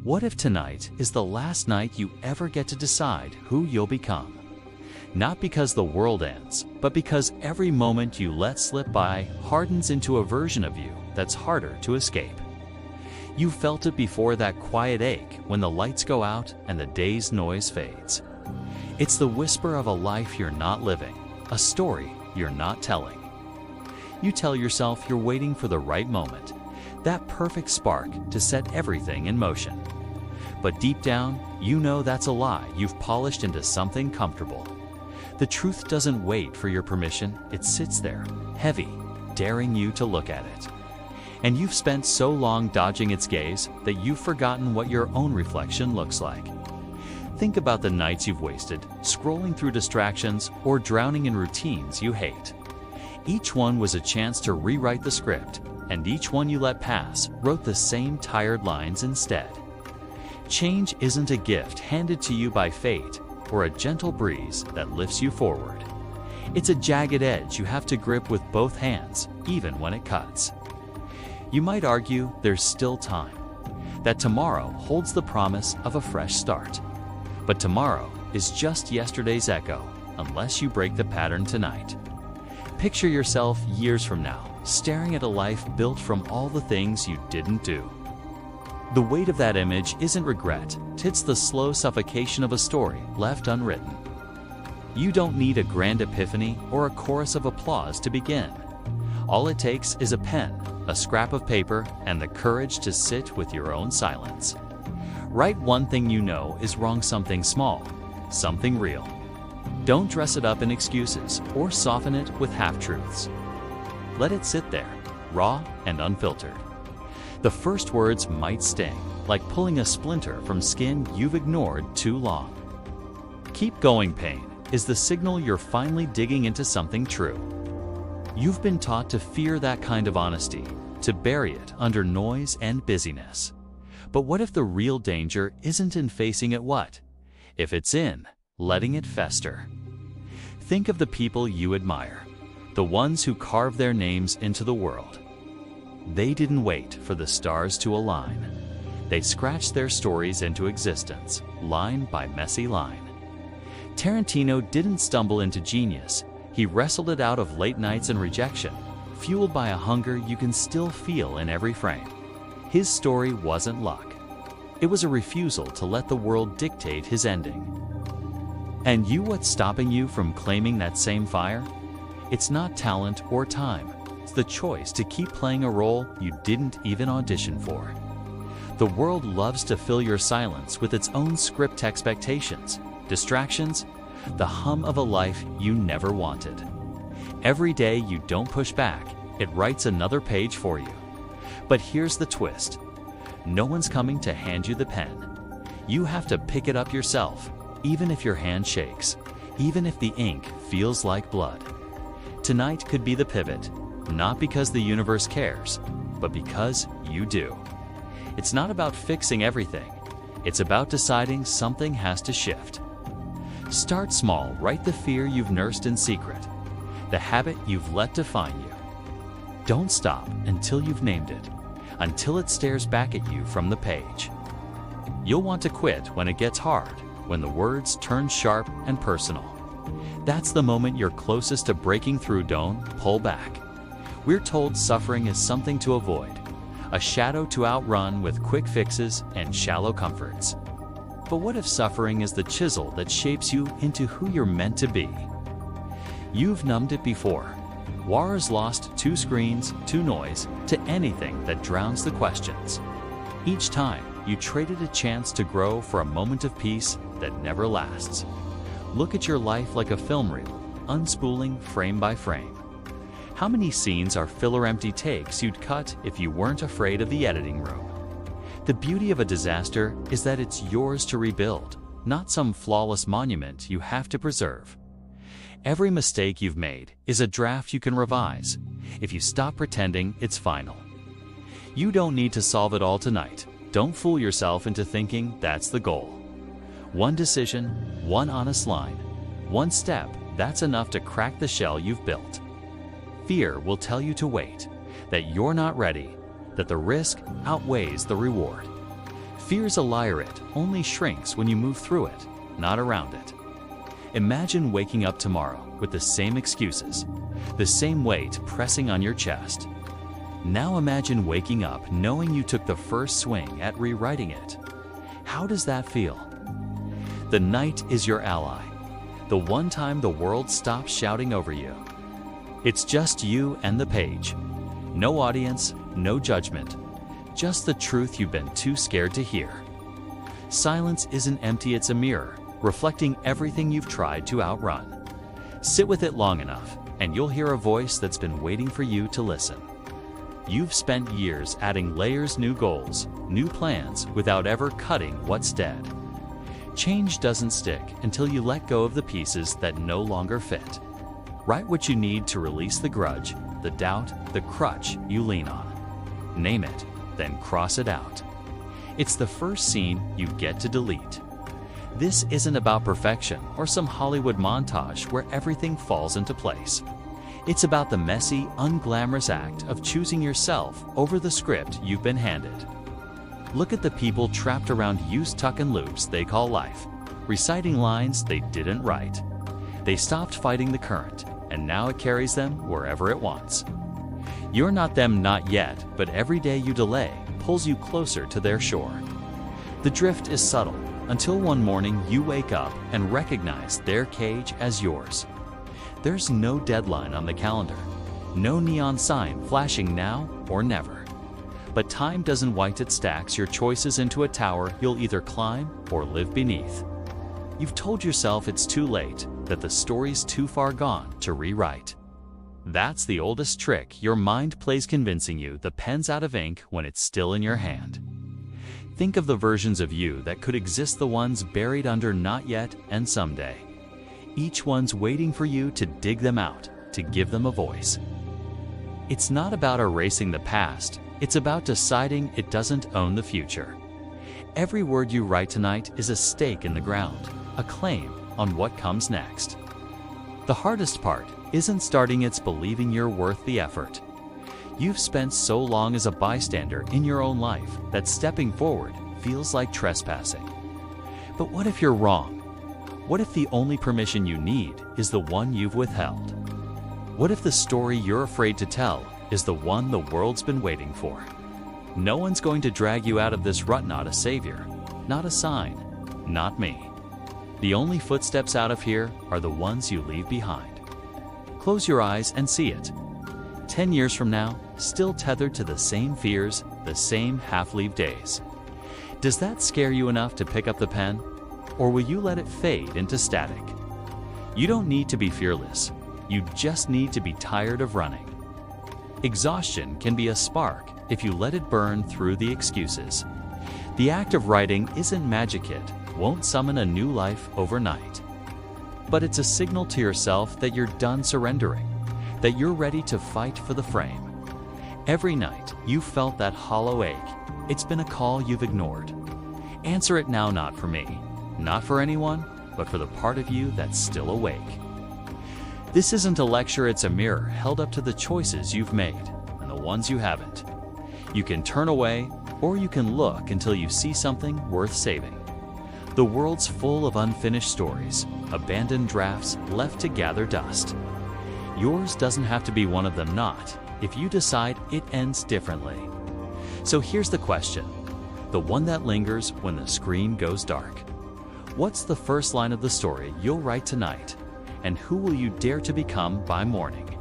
What if tonight is the last night you ever get to decide who you'll become? Not because the world ends, but because every moment you let slip by hardens into a version of you that's harder to escape. You felt it before, that quiet ache when the lights go out and the day's noise fades. It's the whisper of a life you're not living, a story you're not telling. You tell yourself you're waiting for the right moment, that perfect spark to set everything in motion. But deep down, you know that's a lie you've polished into something comfortable. The truth doesn't wait for your permission, it sits there, heavy, daring you to look at it. And you've spent so long dodging its gaze that you've forgotten what your own reflection looks like. Think about the nights you've wasted, scrolling through distractions or drowning in routines you hate. Each one was a chance to rewrite the script, and each one you let pass wrote the same tired lines instead. Change isn't a gift handed to you by fate or a gentle breeze that lifts you forward. It's a jagged edge you have to grip with both hands, even when it cuts. You might argue there's still time, that tomorrow holds the promise of a fresh start. But tomorrow is just yesterday's echo, unless you break the pattern tonight. Picture yourself years from now, staring at a life built from all the things you didn't do. The weight of that image isn't regret, it's the slow suffocation of a story left unwritten. You don't need a grand epiphany or a chorus of applause to begin. All it takes is a pen, a scrap of paper, and the courage to sit with your own silence. Write one thing you know is wrong, something small, something real. Don't dress it up in excuses or soften it with half-truths. Let it sit there, raw and unfiltered. The first words might sting, like pulling a splinter from skin you've ignored too long. Keep going, pain is the signal you're finally digging into something true. You've been taught to fear that kind of honesty, to bury it under noise and busyness. But what if the real danger isn't in facing it? What if it's in letting it fester? Think of the people you admire, the ones who carve their names into the world. They didn't wait for the stars to align. They scratched their stories into existence, line by messy line. Tarantino didn't stumble into genius. He wrestled it out of late nights and rejection, fueled by a hunger you can still feel in every frame. His story wasn't luck. It was a refusal to let the world dictate his ending. And what's stopping you from claiming that same fire? It's not talent or time. It's the choice to keep playing a role you didn't even audition for. The world loves to fill your silence with its own script, expectations, distractions, the hum of a life you never wanted. Every day you don't push back, it writes another page for you. But here's the twist. No one's coming to hand you the pen. You have to pick it up yourself, even if your hand shakes, even if the ink feels like blood. Tonight could be the pivot, not because the universe cares, but because you do. It's not about fixing everything. It's about deciding something has to shift. Start small, write the fear you've nursed in secret, the habit you've let define you. Don't stop until you've named it, until it stares back at you from the page. You'll want to quit when it gets hard, when the words turn sharp and personal. That's the moment you're closest to breaking through. Don't pull back. We're told suffering is something to avoid, a shadow to outrun with quick fixes and shallow comforts. But what if suffering is the chisel that shapes you into who you're meant to be? You've numbed it before. War's lost to screens, to noise, to anything that drowns the questions. Each time, you traded a chance to grow for a moment of peace that never lasts. Look at your life like a film reel, unspooling frame by frame. How many scenes are filler, empty takes you'd cut if you weren't afraid of the editing room? The beauty of a disaster is that it's yours to rebuild, not some flawless monument you have to preserve. Every mistake you've made is a draft you can revise, if you stop pretending it's final. You don't need to solve it all tonight. Don't fool yourself into thinking that's the goal. One decision, one honest line, one step, that's enough to crack the shell you've built. Fear will tell you to wait, that you're not ready, that the risk outweighs the reward. Fear's a liar. It only shrinks when you move through it, not around it. Imagine waking up tomorrow with the same excuses, the same weight pressing on your chest. Now imagine waking up knowing you took the first swing at rewriting it. How does that feel? The night is your ally, the one time the world stops shouting over you. It's just you and the page. No audience, no judgment, just the truth you've been too scared to hear. Silence isn't empty, it's a mirror, reflecting everything you've tried to outrun. Sit with it long enough, and you'll hear a voice that's been waiting for you to listen. You've spent years adding layers, new goals, new plans, without ever cutting what's dead. Change doesn't stick until you let go of the pieces that no longer fit. Write what you need to release the grudge, the doubt, the crutch you lean on. Name it, then cross it out. It's the first scene you get to delete. This isn't about perfection or some Hollywood montage where everything falls into place. It's about the messy, unglamorous act of choosing yourself over the script you've been handed. Look at the people trapped around used tuck and loops they call life, reciting lines they didn't write. They stopped fighting the current, and now it carries them wherever it wants. You're not them, not yet, but every day you delay pulls you closer to their shore. The drift is subtle, until one morning you wake up and recognize their cage as yours. There's no deadline on the calendar, no neon sign flashing now or never. But time doesn't wait, it stacks your choices into a tower you'll either climb or live beneath. You've told yourself it's too late, that the story's too far gone to rewrite. That's the oldest trick your mind plays, convincing you the pen's out of ink when it's still in your hand. Think of the versions of you that could exist, the ones buried under not yet and someday. Each one's waiting for you to dig them out, to give them a voice. It's not about erasing the past, it's about deciding it doesn't own the future. Every word you write tonight is a stake in the ground, a claim on what comes next. The hardest part isn't starting, it's believing you're worth the effort. You've spent so long as a bystander in your own life that stepping forward feels like trespassing. But what if you're wrong? What if the only permission you need is the one you've withheld? What if the story you're afraid to tell is the one the world's been waiting for? No one's going to drag you out of this rut, not a savior, not a sign, not me. The only footsteps out of here are the ones you leave behind. Close your eyes and see it. 10 years from now, still tethered to the same fears, the same half-leave days. Does that scare you enough to pick up the pen? Or will you let it fade into static? You don't need to be fearless. You just need to be tired of running. Exhaustion can be a spark if you let it burn through the excuses. The act of writing isn't magic, it won't summon a new life overnight. But it's a signal to yourself that you're done surrendering, that you're ready to fight for the frame. Every night you felt that hollow ache. It's been a call you've ignored. Answer it now, not for me, not for anyone, but for the part of you that's still awake. This isn't a lecture, it's a mirror held up to the choices you've made and the ones you haven't. You can turn away, or you can look until you see something worth saving. The world's full of unfinished stories, abandoned drafts left to gather dust. Yours doesn't have to be one of them, not if you decide it ends differently. So here's the question, the one that lingers when the screen goes dark. What's the first line of the story you'll write tonight? And who will you dare to become by morning?